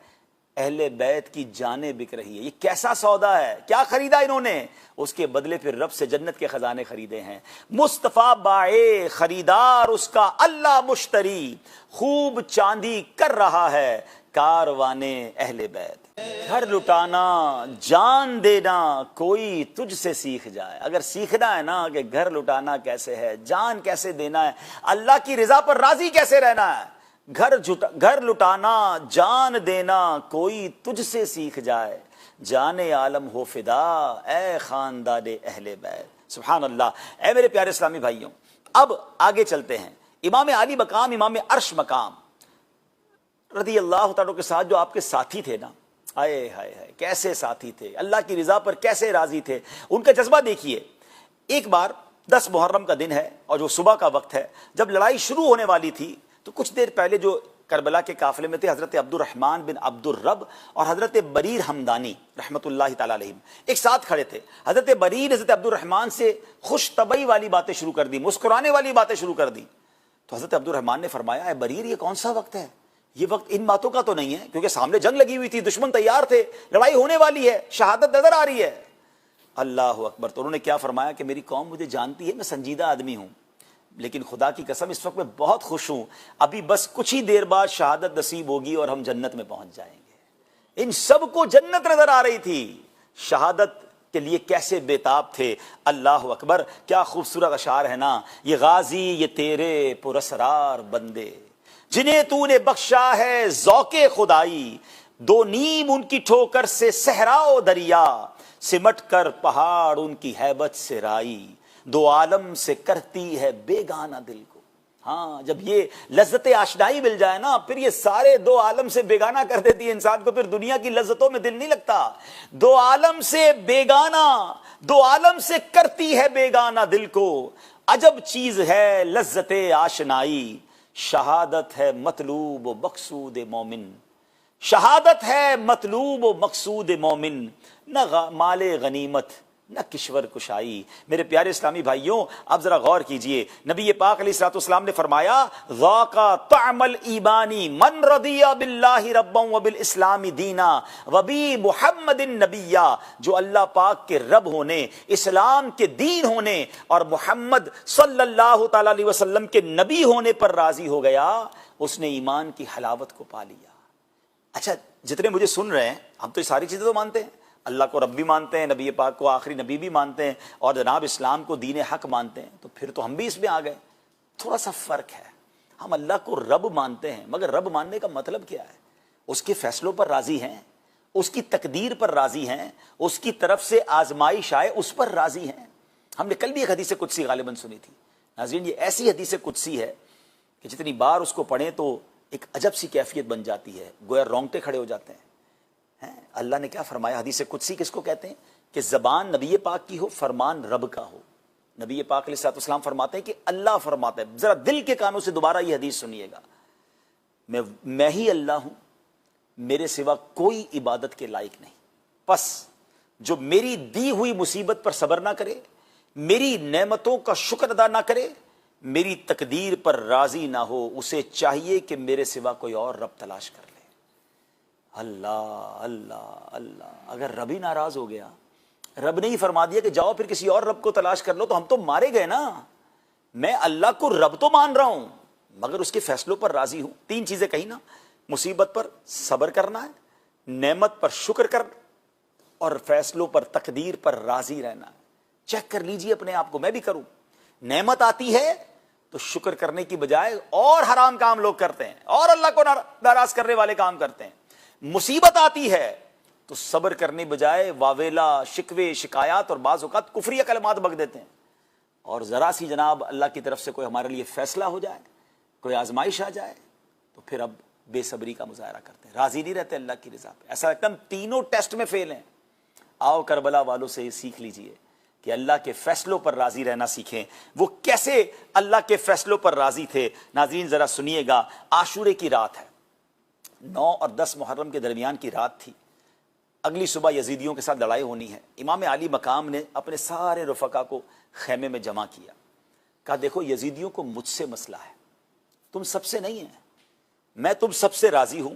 اہل بیت کی جانیں بک رہی ہے۔ یہ کیسا سودا ہے؟ کیا خریدا انہوں نے؟ اس کے بدلے پھر رب سے جنت کے خزانے خریدے ہیں۔ مصطفیٰ بائے خریدار اس کا اللہ مشتری، خوب چاندی کر رہا ہے کاروانے اہل بیت۔ گھر لٹانا جان دینا کوئی تجھ سے سیکھ جائے۔ اگر سیکھنا ہے نا کہ گھر لٹانا کیسے ہے، جان کیسے دینا ہے، اللہ کی رضا پر راضی کیسے رہنا ہے، گھر لٹانا جان دینا کوئی تجھ سے سیکھ جائے، جان عالم ہو فدا اے خاندان اہل بیت۔ سبحان اللہ۔ اے میرے پیارے اسلامی بھائیوں، اب آگے چلتے ہیں۔ امام علی مقام، امام عرش مقام رضی اللہ تعالیٰ کے ساتھ جو آپ کے ساتھی تھے نا، ہائے ہائے ہائے کیسے ساتھی تھے، اللہ کی رضا پر کیسے راضی تھے، ان کا جذبہ دیکھیے۔ ایک بار 10 محرم کا دن ہے اور جو صبح کا وقت ہے، جب لڑائی شروع ہونے والی تھی تو کچھ دیر پہلے جو کربلا کے قافلے میں تھے حضرت عبد الرحمن بن عبد الرب اور حضرت بریر حمدانی رحمۃ اللہ تعالیٰ علیہم ایک ساتھ کھڑے تھے۔ حضرت بریر حضرت عبد الرحمن سے خوش طبعی والی باتیں شروع کر دی، مسکرانے والی باتیں شروع کر دی۔ تو حضرت عبد الرحمن نے فرمایا اے بریر، یہ کون سا وقت ہے؟ یہ وقت ان باتوں کا تو نہیں ہے، کیونکہ سامنے جنگ لگی ہوئی تھی، دشمن تیار تھے، لڑائی ہونے والی ہے، شہادت نظر آ رہی ہے۔ اللہ اکبر. تو انہوں نے کیا فرمایا کہ میری قوم مجھے جانتی ہے میں سنجیدہ آدمی ہوں، لیکن خدا کی قسم اس وقت میں بہت خوش ہوں، ابھی بس کچھ ہی دیر بعد شہادت نصیب ہوگی اور ہم جنت میں پہنچ جائیں گے. ان سب کو جنت نظر آ رہی تھی، شہادت کے لیے کیسے بیتاب تھے. اللہ اکبر. کیا خوبصورت اشعار ہے نا. یہ غازی یہ تیرے پراسرار بندے جنہیں تو نے بخشا ہے ذوق خدائی، دو نیم ان کی ٹھوکر سے صحرا و دریا، سمٹ کر پہاڑ ان کی ہیبت سے رائی، دو عالم سے کرتی ہے بیگانہ دل کو. ہاں جب یہ لذت آشنائی مل جائے نا پھر یہ سارے دو عالم سے بیگانہ کر دیتی ہے انسان کو، پھر دنیا کی لذتوں میں دل نہیں لگتا. دو عالم سے بیگانہ، دو عالم سے کرتی ہے بیگانہ دل کو، عجب چیز ہے لذت آشنائی، شہادت ہے مطلوب و مقصود مومن، شہادت ہے مطلوب و مقصود مومن، نہ مال غنیمت نہ کشور کشائی. میرے پیارے اسلامی بھائیوں اب ذرا غور کیجئے، نبی پاک علیہ الصلوۃ والسلام نے فرمایا ذاق طعم الایمانی من رضی باللہ ربا وبالاسلام دینا وبی محمد نبیا. جو اللہ پاک کے رب ہونے، اسلام کے دین ہونے اور محمد صلی اللہ تعالی علیہ وسلم کے نبی ہونے پر راضی ہو گیا، اس نے ایمان کی حلاوت کو پا لیا. اچھا جتنے مجھے سن رہے ہیں ہم تو یہ ساری چیزیں تو مانتے ہیں، اللہ کو رب بھی مانتے ہیں، نبی پاک کو آخری نبی بھی مانتے ہیں، اور جناب اسلام کو دین حق مانتے ہیں، تو پھر تو ہم بھی اس میں آ گئے. تھوڑا سا فرق ہے، ہم اللہ کو رب مانتے ہیں مگر رب ماننے کا مطلب کیا ہے؟ اس کے فیصلوں پر راضی ہیں، اس کی تقدیر پر راضی ہیں، اس کی طرف سے آزمائش آئے اس پر راضی ہیں. ہم نے کل بھی ایک حدیث قدسی غالباً سنی تھی. ناظرین یہ ایسی حدیث قدسی ہے کہ جتنی بار اس کو پڑھیں تو ایک عجب سی کیفیت بن جاتی ہے، گویا رونگٹے کھڑے ہو جاتے ہیں. اللہ نے کیا فرمایا؟ حدیث قدسی کس کو کہتے ہیں؟ کہ زبان نبی پاک کی ہو، فرمان رب کا ہو. نبی پاک علیہ الصلوۃ والسلام فرماتے ہیں کہ اللہ فرماتا ہے، ذرا دل کے کانوں سے دوبارہ یہ حدیث سنیے گا، میں ہی اللہ ہوں، میرے سوا کوئی عبادت کے لائق نہیں، پس جو میری دی ہوئی مصیبت پر صبر نہ کرے، میری نعمتوں کا شکر ادا نہ کرے، میری تقدیر پر راضی نہ ہو، اسے چاہیے کہ میرے سوا کوئی اور رب تلاش کر لے. اللہ اللہ اللہ. اگر رب ہی ناراض ہو گیا، رب نے ہی فرما دیا کہ جاؤ پھر کسی اور رب کو تلاش کر لو، تو ہم تو مارے گئے نا. میں اللہ کو رب تو مان رہا ہوں مگر اس کے فیصلوں پر راضی ہوں. تین چیزیں کہی نا، مصیبت پر صبر کرنا ہے، نعمت پر شکر کرنا، اور فیصلوں پر تقدیر پر راضی رہنا ہے. چیک کر لیجئے اپنے آپ کو، میں بھی کروں. نعمت آتی ہے تو شکر کرنے کی بجائے اور حرام کام لوگ کرتے ہیں اور اللہ کو ناراض کرنے والے کام کرتے ہیں. مصیبت آتی ہے تو صبر کرنے بجائے واویلا، شکوے، شکایات اور بعض اوقات کفریہ کلمات بک دیتے ہیں. اور ذرا سی جناب اللہ کی طرف سے کوئی ہمارے لیے فیصلہ ہو جائے، کوئی آزمائش آ جائے تو پھر اب بے صبری کا مظاہرہ کرتے ہیں، راضی نہیں رہتے اللہ کی رضا پہ. ایسا لگتا ہے ہم تینوں ٹیسٹ میں فیل ہیں. آؤ کربلا والوں سے یہ سیکھ لیجئے کہ اللہ کے فیصلوں پر راضی رہنا سیکھیں. وہ کیسے اللہ کے فیصلوں پر راضی تھے؟ ناظرین ذرا سنیے گا. عاشورے کی رات ہے، 9 اور 10 محرم کے درمیان کی رات تھی. اگلی صبح یزیدیوں کے ساتھ لڑائی ہونی ہے. امام علی مقام نے اپنے سارے رفقا کو خیمے میں جمع کیا، کہا دیکھو یزیدیوں کو مجھ سے مسئلہ ہے، تم سب سے نہیں ہے، میں تم سب سے راضی ہوں.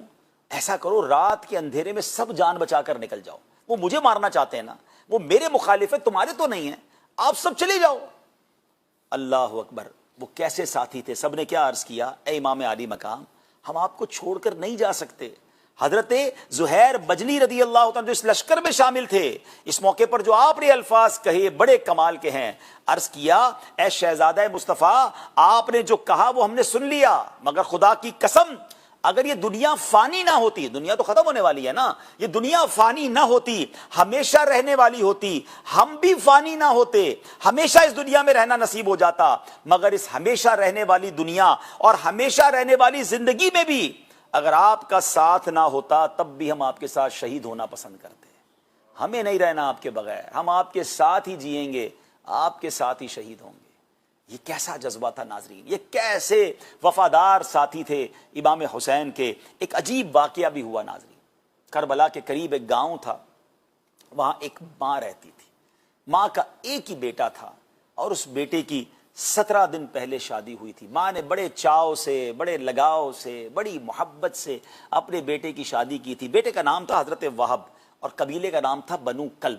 ایسا کرو رات کے اندھیرے میں سب جان بچا کر نکل جاؤ. وہ مجھے مارنا چاہتے ہیں نا، وہ میرے مخالف ہیں، تمہارے تو نہیں ہیں، آپ سب چلے جاؤ. اللہ اکبر. وہ کیسے ساتھی تھے. سب نے کیا عرض کیا؟ اے امام علی مقام، ہم آپ کو چھوڑ کر نہیں جا سکتے. حضرت زہیر بجلی رضی اللہ عنہ جو اس لشکر میں شامل تھے، اس موقع پر جو آپ نے الفاظ کہے بڑے کمال کے ہیں. عرض کیا اے شہزادہ مصطفیٰ، آپ نے جو کہا وہ ہم نے سن لیا، مگر خدا کی قسم اگر یہ دنیا فانی نہ ہوتی، دنیا تو ختم ہونے والی ہے نا، یہ دنیا فانی نہ ہوتی، ہمیشہ رہنے والی ہوتی، ہم بھی فانی نہ ہوتے، ہمیشہ اس دنیا میں رہنا نصیب ہو جاتا، مگر اس ہمیشہ رہنے والی دنیا اور ہمیشہ رہنے والی زندگی میں بھی اگر آپ کا ساتھ نہ ہوتا تب بھی ہم آپ کے ساتھ شہید ہونا پسند کرتے. ہمیں نہیں رہنا آپ کے بغیر، ہم آپ کے ساتھ ہی جئیں گے، آپ کے ساتھ ہی شہید ہوں گے. یہ کیسا جذبہ تھا ناظرین، یہ کیسے وفادار ساتھی تھے امام حسین کے. ایک عجیب واقعہ بھی ہوا ناظرین. کربلا کے قریب ایک گاؤں تھا، وہاں ایک ماں رہتی تھی. ماں کا ایک ہی بیٹا تھا اور اس بیٹے کی 17 دن پہلے شادی ہوئی تھی. ماں نے بڑے چاؤ سے، بڑے لگاؤ سے، بڑی محبت سے اپنے بیٹے کی شادی کی تھی. بیٹے کا نام تھا حضرت وہب اور قبیلے کا نام تھا بنو کلب.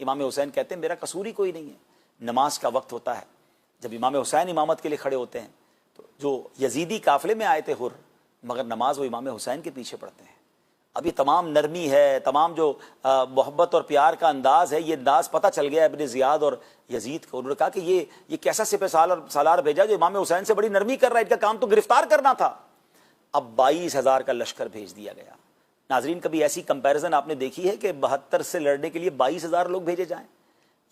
امام حسین کہتے ہیں میرا قصور ہی کوئی نہیں ہے. نماز کا وقت ہوتا ہے, جب امام حسین امامت کے لیے کھڑے ہوتے ہیں تو جو یزیدی قافلے میں آئے تھے حر, مگر نماز وہ امام حسین کے پیچھے پڑھتے ہیں. اب یہ تمام نرمی ہے, تمام جو محبت اور پیار کا انداز ہے, یہ انداز پتہ چل گیا ابن زیاد اور یزید کو. انہوں نے کہا کہ یہ کیسا سپہ سالار بھیجا جو امام حسین سے بڑی نرمی کر رہا ہے, ان کا کام تو گرفتار کرنا تھا. اب 22,000 کا لشکر بھیج دیا گیا. ناظرین, کبھی ایسی کمپیریزن آپ نے دیکھی ہے کہ 72 سے لڑنے کے لیے 22,000 لوگ بھیجے جائیں؟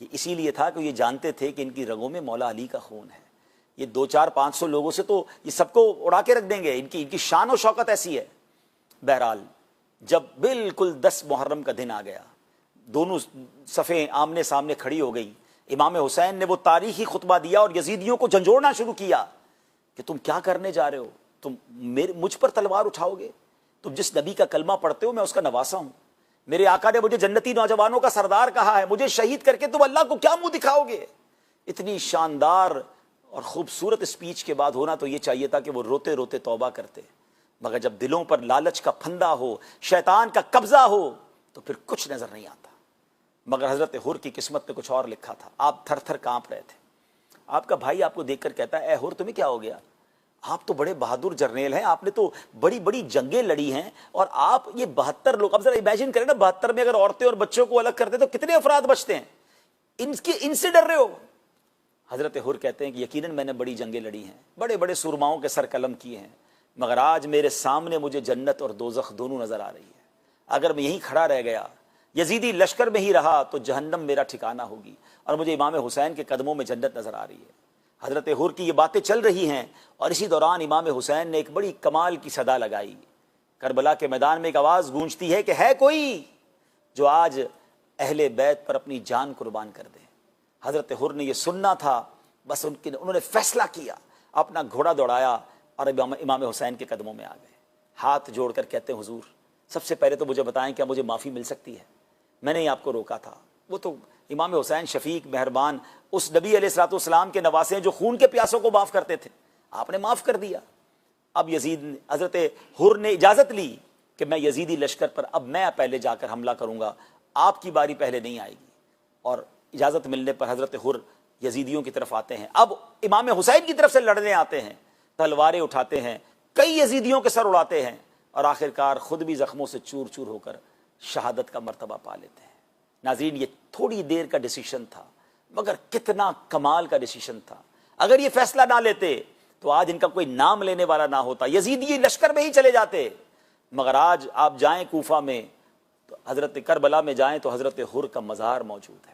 یہ اسی لیے تھا کہ یہ جانتے تھے کہ ان کی رگوں میں مولا علی کا خون ہے. یہ 200-500 لوگوں سے تو یہ سب کو اڑا کے رکھ دیں گے. ان کی شان و شوکت ایسی ہے. بہرحال جب بالکل 10 محرم کا دن آ گیا, دونوں صفیں آمنے سامنے کھڑی ہو گئی. امام حسین نے وہ تاریخی خطبہ دیا اور یزیدیوں کو جھنجھوڑنا شروع کیا کہ تم کیا کرنے جا رہے ہو, تم مجھ پر تلوار اٹھاؤ گے؟ تم جس نبی کا کلمہ پڑھتے ہو میں اس کا نواسا ہوں. میرے آقا نے مجھے جنتی نوجوانوں کا سردار کہا ہے, مجھے شہید کر کے تم اللہ کو کیا منہ دکھاؤ گے؟ اتنی شاندار اور خوبصورت اسپیچ کے بعد ہونا تو یہ چاہیے تھا کہ وہ روتے روتے توبہ کرتے, مگر جب دلوں پر لالچ کا پھندا ہو, شیطان کا قبضہ ہو, تو پھر کچھ نظر نہیں آتا. مگر حضرت حر کی قسمت میں کچھ اور لکھا تھا. آپ تھر تھر کانپ رہے تھے. آپ کا بھائی آپ کو دیکھ کر کہتا ہے, اے حر تمہیں کیا ہو گیا؟ آپ تو بڑے بہادر جرنیل ہیں, آپ نے تو بڑی بڑی جنگیں لڑی ہیں, اور آپ یہ 72 لوگ, اب ذرا امیجن کریں نا, 72 میں اگر عورتیں اور بچوں کو الگ کرتے تو کتنے افراد بچتے ہیں؟ ان سے ڈر رہے ہو؟ حضرت حر کہتے ہیں کہ یقیناً میں نے بڑی جنگیں لڑی ہیں, بڑے بڑے سرماؤں کے سر قلم کیے ہیں, مگر آج میرے سامنے مجھے جنت اور دوزخ دونوں نظر آ رہی ہے. اگر میں یہیں کھڑا رہ گیا, یزیدی لشکر میں ہی رہا, تو جہنم میرا ٹھکانہ ہوگی, اور مجھے امام حسین کے قدموں میں جنت نظر آ رہی ہے. حضرت حر کی یہ باتیں چل رہی ہیں, اور اسی دوران امام حسین نے ایک بڑی کمال کی صدا لگائی. کربلا کے میدان میں ایک آواز گونجتی ہے کہ ہے کوئی جو آج اہل بیت پر اپنی جان قربان کر دے. حضرت حر نے یہ سننا تھا, بس انہوں نے فیصلہ کیا, اپنا گھوڑا دوڑایا اور امام حسین کے قدموں میں آ گئے. ہاتھ جوڑ کر کہتے ہیں حضور سب سے پہلے تو مجھے بتائیں کیا مجھے معافی مل سکتی ہے؟ میں نے آپ کو روکا تھا. وہ تو امام حسین شفیق مہربان اس نبی علیہ الصلوۃ والسلام کے نواسے ہیں جو خون کے پیاسوں کو معاف کرتے تھے, آپ نے معاف کر دیا. اب حضرت حر نے اجازت لی کہ میں یزیدی لشکر پر اب میں پہلے جا کر حملہ کروں گا, آپ کی باری پہلے نہیں آئے گی. اور اجازت ملنے پر حضرت حر یزیدیوں کی طرف آتے ہیں. اب امام حسین کی طرف سے لڑنے آتے ہیں, تلواریں اٹھاتے ہیں, کئی یزیدیوں کے سر اڑاتے ہیں, اور آخرکار خود بھی زخموں سے چور چور ہو کر شہادت کا مرتبہ پا لیتے ہیں. ناظرین, یہ تھوڑی دیر کا ڈیسیشن تھا, مگر کتنا کمال کا ڈیسیشن تھا. اگر یہ فیصلہ نہ لیتے تو آج ان کا کوئی نام لینے والا نہ ہوتا, یزیدی لشکر میں ہی چلے جاتے. مگر آج آپ جائیں کوفہ میں, تو حضرت کربلا میں جائیں تو حضرت حر کا مزار موجود ہے.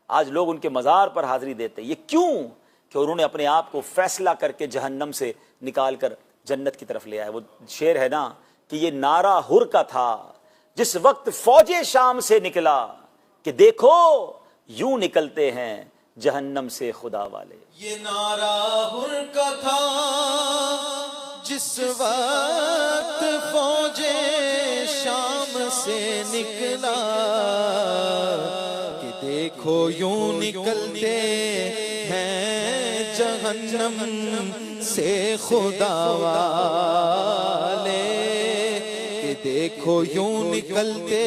آج لوگ ان کے مزار پر حاضری دیتے. یہ کیوں؟ کہ انہوں نے اپنے آپ کو فیصلہ کر کے جہنم سے نکال کر جنت کی طرف لے آئے. وہ شعر ہے نا کہ یہ نعرہ حر کا تھا جس وقت فوج شام سے نکلا, کہ دیکھو یوں نکلتے ہیں جہنم سے خدا والے. یہ نعرہ حر کا تھا جس وقت فوج شام سے نکلا, کہ دیکھو یوں نکلتے ہیں جہنم سے خدا والے, کہ دیکھو یوں نکلتے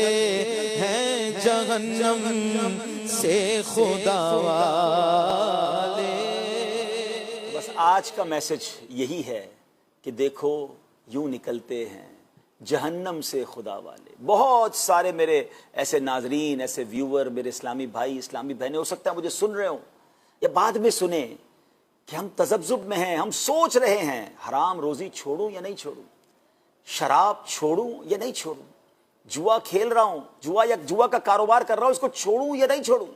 ہیں جہنم سے خدا والے. بس آج کا میسج یہی ہے کہ دیکھو یوں نکلتے ہیں جہنم سے خدا والے. بہت سارے میرے ایسے ناظرین, ایسے ویور, میرے اسلامی بھائی, اسلامی بہنیں ہو سکتا ہے مجھے سن رہے ہوں یا بعد میں سنیں کہ ہم تذبذب میں ہیں, ہم سوچ رہے ہیں حرام روزی چھوڑوں یا نہیں چھوڑوں, شراب چھوڑوں یا نہیں چھوڑوں, جوا کھیل رہا ہوں, جوا کا کاروبار کر رہا ہوں, اس کو چھوڑوں یا نہیں چھوڑوں,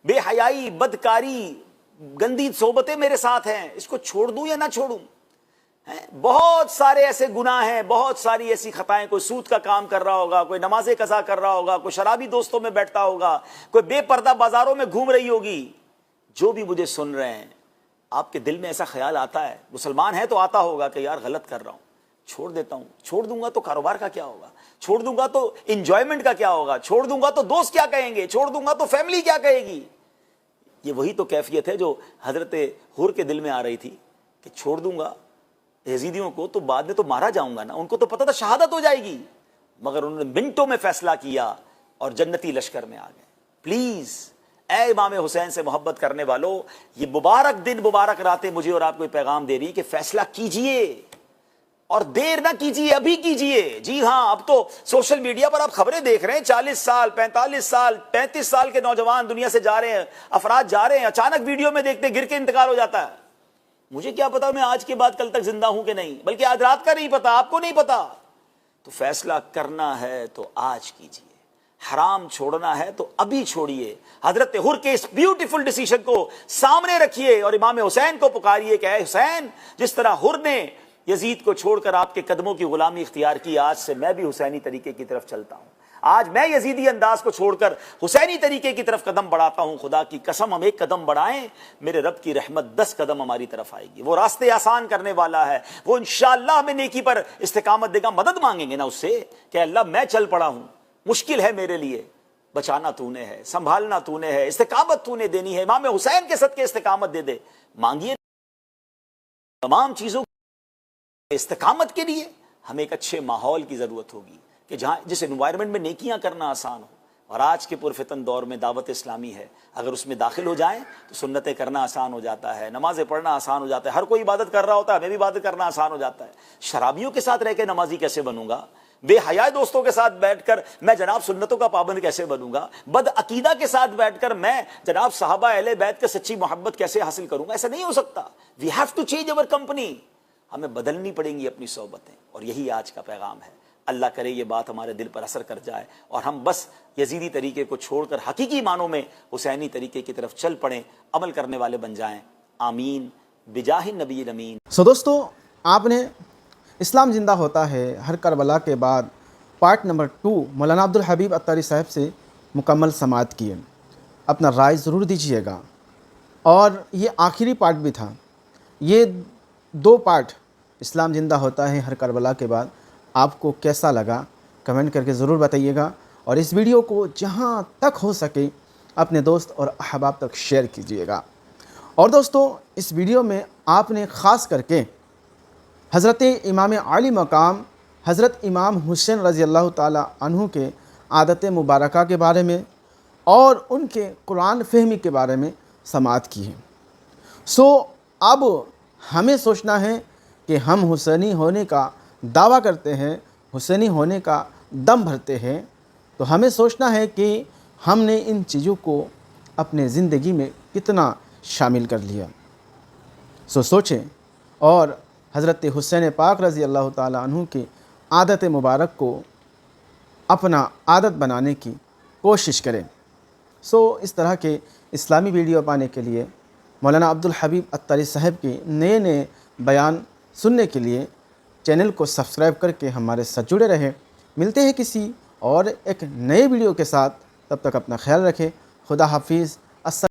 بے حیائی, بدکاری, گندی صحبتیں میرے ساتھ ہیں, اس کو چھوڑ دوں یا نہ چھوڑوں. بہت سارے ایسے گناہ ہیں, بہت ساری ایسی خطائیں. کوئی سود کا کام کر رہا ہوگا, کوئی نماز قضا کر رہا ہوگا, کوئی شرابی دوستوں میں بیٹھتا ہوگا, کوئی بے پردہ بازاروں میں گھوم رہی ہوگی. جو بھی مجھے سن رہے ہیں, آپ کے دل میں ایسا خیال آتا ہے, مسلمان ہے تو آتا ہوگا کہ یار غلط کر رہا ہوں, چھوڑ دیتا ہوں. چھوڑ دوں گا تو کاروبار کا کیا ہوگا, چھوڑ دوں گا تو انجوائمنٹ کا کیا ہوگا, چھوڑ دوں گا تو دوست کیا کہیں گے, چھوڑ دوں گا تو فیملی کیا کہے گی. یہ وہی تو کیفیت ہے جو حضرت حر کے دل میں آ رہی تھی کہ چھوڑ دوں گا یزیدیوں کو تو بعد میں تو مارا جاؤں گا نا. ان کو تو پتہ تھا شہادت ہو جائے گی, مگر انہوں نے منٹوں میں فیصلہ کیا اور جنتی لشکر میں آ گئے. پلیز اے امام حسین سے محبت کرنے والوں، یہ مبارک دن مبارک راتیں مجھے اور آپ کو پیغام دے رہی کہ فیصلہ کیجئے اور دیر نہ کیجئے، ابھی کیجئے. جی ہاں، اب تو سوشل میڈیا پر آپ خبریں دیکھ رہے ہیں، 40 سال 45 سال 35 سال کے نوجوان دنیا سے جا رہے ہیں، افراد جا رہے ہیں، اچانک ویڈیو میں دیکھتے گر کے انتقال ہو جاتا ہے. مجھے کیا پتا میں آج کے بعد کل تک زندہ ہوں کہ نہیں، بلکہ آج رات کا نہیں پتا، آپ کو نہیں پتا. تو فیصلہ کرنا ہے تو آج کیجئے، حرام چھوڑنا ہے تو ابھی چھوڑیے. حضرت حر کے اس بیوٹیفل ڈیسیشن کو سامنے رکھیے اور امام حسین کو پکاریے کہ اے حسین، جس طرح حر نے یزید کو چھوڑ کر آپ کے قدموں کی غلامی اختیار کی، آج سے میں بھی حسینی طریقے کی طرف چلتا ہوں. آج میں یزیدی انداز کو چھوڑ کر حسینی طریقے کی طرف قدم بڑھاتا ہوں. خدا کی قسم ہم ایک قدم بڑھائیں، میرے رب کی رحمت 10 قدم ہماری طرف آئے گی. وہ راستے آسان کرنے والا ہے، وہ انشاءاللہ ہمیں نیکی پر استقامت دے گا. مدد مانگیں گے نا اس سے کہ اللہ میں چل پڑا ہوں، مشکل ہے میرے لیے، بچانا تو نے ہے، سنبھالنا تو نے ہے، استقامت تو نے دینی ہے. امام حسین کے صدقے استقامت دے دے. مانگیے تمام چیزوں استقامت کے لیے. ہمیں ایک اچھے ماحول کی ضرورت ہوگی کہ جہاں جس انوائرمنٹ میں نیکیاں کرنا آسان ہو. اور آج کے پرفتن دور میں دعوت اسلامی ہے، اگر اس میں داخل ہو جائیں تو سنتیں کرنا آسان ہو جاتا ہے، نمازیں پڑھنا آسان ہو جاتا ہے. ہر کوئی عبادت کر رہا ہوتا ہے، ہمیں بھی عبادت کرنا آسان ہو جاتا ہے. شرابیوں کے ساتھ رہ کے نمازی کیسے بنوں گا؟ بے حیا دوستوں کے ساتھ بیٹھ کر میں جناب سنتوں کا پابند کیسے بنوں گا؟ بد عقیدہ کے ساتھ بیٹھ کر میں جناب صحابہ اہل بیت کے سچی محبت کیسے حاصل کروں گا؟ ایسا نہیں ہو سکتا. We have to change over company. ہمیں بدلنی پڑیں گی اپنی صحبتیں، اور یہی آج کا پیغام ہے. اللہ کرے یہ بات ہمارے دل پر اثر کر جائے اور ہم بس یزیدی طریقے کو چھوڑ کر حقیقی معنوں میں حسینی طریقے کی طرف چل پڑیں، عمل کرنے والے بن جائیں. آمین بجاہ النبی الامین. دوستو، آپ نے اسلام زندہ ہوتا ہے ہر کربلا کے بعد پارٹ نمبر 2 مولانا عبدالحبیب اتاری صاحب سے مکمل سماعت کیے. اپنا رائے ضرور دیجیے گا. اور یہ آخری پارٹ بھی تھا. یہ 2 پارٹ اسلام زندہ ہوتا ہے ہر کربلا کے بعد آپ کو کیسا لگا کمنٹ کر کے ضرور بتائیے گا. اور اس ویڈیو کو جہاں تک ہو سکے اپنے دوست اور احباب تک شیئر کیجیے گا. اور دوستو، اس ویڈیو میں آپ نے خاص کر کے حضرت امام عالی مقام حضرت امام حسین رضی اللہ تعالی عنہ کے عادت مبارکہ کے بارے میں اور ان کے قرآن فہمی کے بارے میں سماعت کی ہے. اب ہمیں سوچنا ہے کہ ہم حسینی ہونے کا دعویٰ کرتے ہیں، حسینی ہونے کا دم بھرتے ہیں، تو ہمیں سوچنا ہے کہ ہم نے ان چیزوں کو اپنے زندگی میں کتنا شامل کر لیا. سوچیں اور حضرت حسین پاک رضی اللہ تعالی عنہ کی عادت مبارک کو اپنا عادت بنانے کی کوشش کریں. اس طرح کے اسلامی ویڈیو پانے کے لیے، مولانا عبدالحبیب اتاری صاحب کے نئے بیان سننے کے لیے چینل کو سبسکرائب کر کے ہمارے ساتھ جڑے رہیں. ملتے ہیں کسی اور ایک نئے ویڈیو کے ساتھ. تب تک اپنا خیال رکھیں. خدا حافظ.